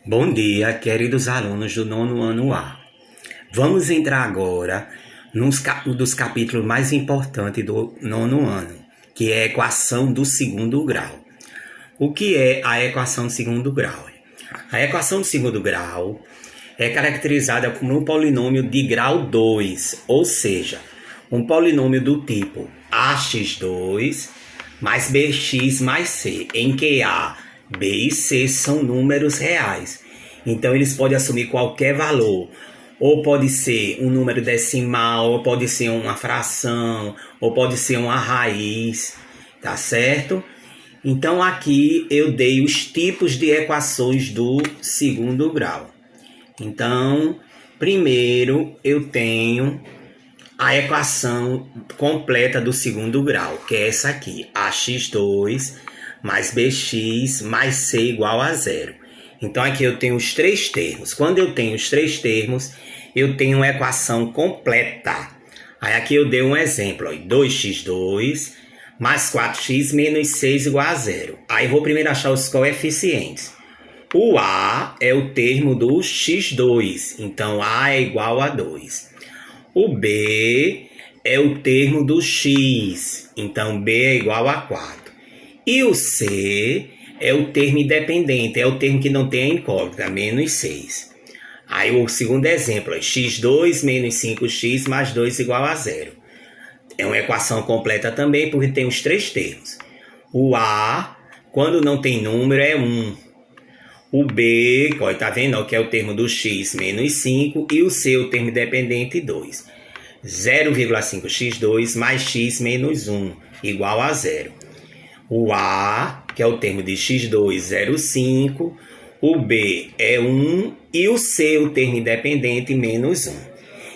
Bom dia, queridos alunos do nono ano A. Vamos entrar agora num dos capítulos mais importantes do nono ano, que é a equação do segundo grau. O que é a equação do segundo grau? A equação do segundo grau é caracterizada como um polinômio de grau 2, ou seja, um polinômio do tipo ax2 mais bx mais c, em que a, b e c são números reais. Então eles podem assumir qualquer valor, ou pode ser um número decimal, ou pode ser uma fração, ou pode ser uma raiz, tá certo? Então aqui eu dei os tipos de equações do segundo grau. Então, primeiro eu tenho a equação completa do segundo grau, que é essa aqui, ax2 mais bx mais c igual a zero. Então aqui eu tenho os três termos. Quando eu tenho os três termos, eu tenho uma equação completa. Aí aqui eu dei um exemplo, ó, 2x2 mais 4x menos 6 igual a zero. Aí eu vou primeiro achar os coeficientes. O a é o termo do x2, então a é igual a 2. O b é o termo do x, então b é igual a 4. E o c é o termo independente, é o termo que não tem a incógnita, menos 6. Aí o segundo exemplo é x2 menos 5x mais 2 igual a 0. É uma equação completa também, porque tem os três termos. O a, quando não tem número, é 1. O b, tá vendo, que é o termo do x menos 5, e o c, o termo independente, 2. 0,5x2 mais x menos 1, igual a 0. O a, que é o termo de x2, 0,5. O b é 1 e o c, o termo independente, menos 1.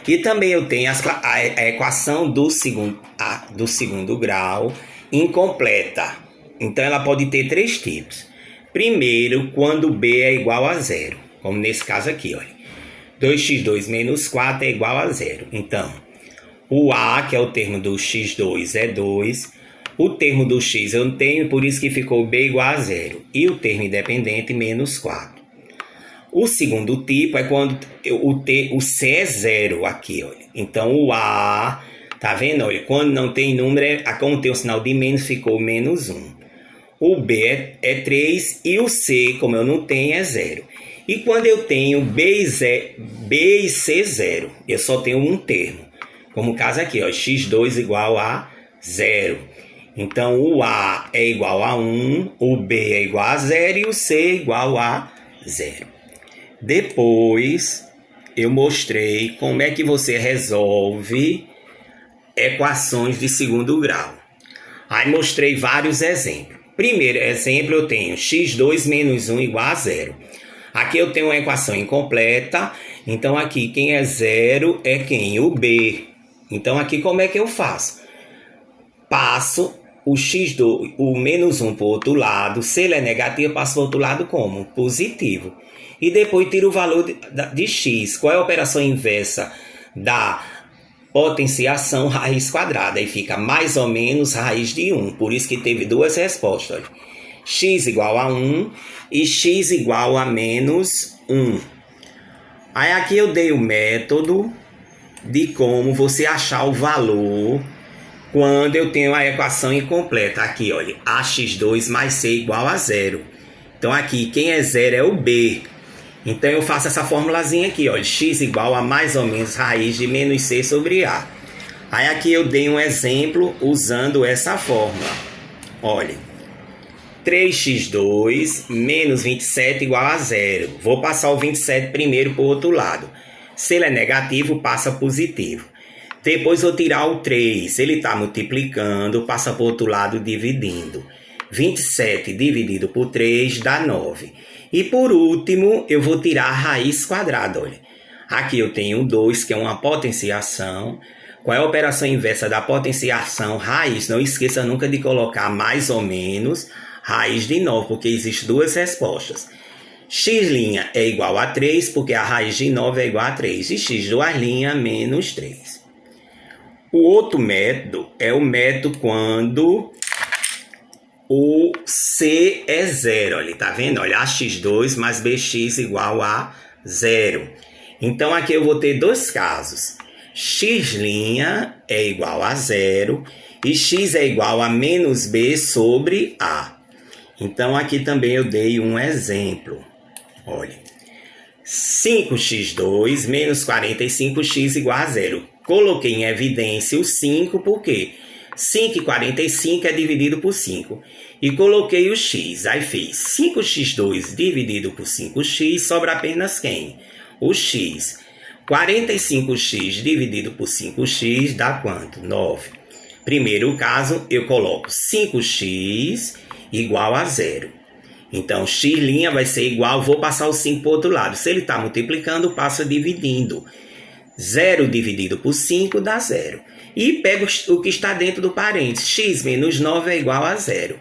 E também eu tenho a equação do segundo grau incompleta. Então ela pode ter três tipos. Primeiro, quando b é igual a 0, como nesse caso aqui, olha. 2x2 menos 4 é igual a 0. Então, o a, que é o termo do x2, é 2. O termo do x eu não tenho, por isso que ficou b igual a 0. E o termo independente, menos 4. O segundo tipo é quando o c é 0 aqui, olha. Então, o a, tá vendo? Olha, quando não tem número, como tem o sinal de menos, ficou menos 1. O b é 3 e o c, como eu não tenho, é 0. E quando eu tenho b e c 0, eu só tenho um termo. Como o caso aqui, ó, x2 igual a 0. Então, o a é igual a 1, o b é igual a 0 e o c é igual a 0. Depois, eu mostrei como é que você resolve equações de segundo grau. Aí mostrei vários exemplos. Primeiro exemplo, eu tenho x2 menos 1 igual a 0. Aqui eu tenho uma equação incompleta. Então, aqui quem é 0 é quem? O b. Então, aqui como é que eu faço? Passo o x2, o menos 1 para o outro lado. Se ele é negativo, eu passo para o outro lado como? Positivo. E depois tiro o valor de x. Qual é a operação inversa da potenciação raiz quadrada? Aí fica mais ou menos raiz de 1. Por isso que teve duas respostas. Olha. X igual a 1 e x igual a menos 1. Aí aqui eu dei o método de como você achar o valor quando eu tenho a equação incompleta. Aqui, olha, ax2 mais c igual a 0. Então aqui, quem é 0 é o b. Então eu faço essa formulazinha aqui, olha, x igual a mais ou menos raiz de menos c sobre a. Aí aqui eu dei um exemplo usando essa fórmula. Olha, 3x2 menos 27 igual a 0. Vou passar o 27 primeiro para o outro lado. Se ele é negativo, passa positivo. Depois vou tirar o 3. Ele está multiplicando, passa para o outro lado dividindo. 27 dividido por 3 dá 9. E por último, eu vou tirar a raiz quadrada. Olha. Aqui eu tenho 2, que é uma potenciação. Qual é a operação inversa da potenciação? Raiz. Não esqueça nunca de colocar mais ou menos raiz de 9, porque existem duas respostas. X' é igual a 3, porque a raiz de 9 é igual a 3. E x duas linhas menos 3. O outro método é o método quando o C é zero. Olha, tá vendo? Olha, AX2 mais BX igual a zero. Então, aqui eu vou ter dois casos. X' é igual a zero e X é igual a menos B sobre A. Então, aqui também eu dei um exemplo. Olha, 5x2 menos 45x igual a zero. Coloquei em evidência o 5 porque 5 e 45 é dividido por 5. E coloquei o x. Aí fiz 5x2 dividido por 5x, sobra apenas quem? O x. 45x dividido por 5x dá quanto? 9. Primeiro caso, eu coloco 5x igual a zero. Então, x' vai ser igual, vou passar o 5 para o outro lado. Se ele está multiplicando, passa dividindo. 0 dividido por 5 dá 0. E pego o que está dentro do parênteses. X menos 9 é igual a 0.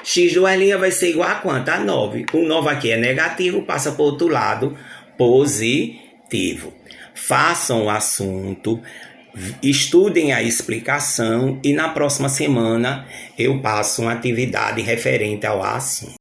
X duas linhas vai ser igual a quanto? A 9. O 9 aqui é negativo, passa para o outro lado, positivo. Façam o assunto, estudem a explicação e na próxima semana eu passo uma atividade referente ao assunto.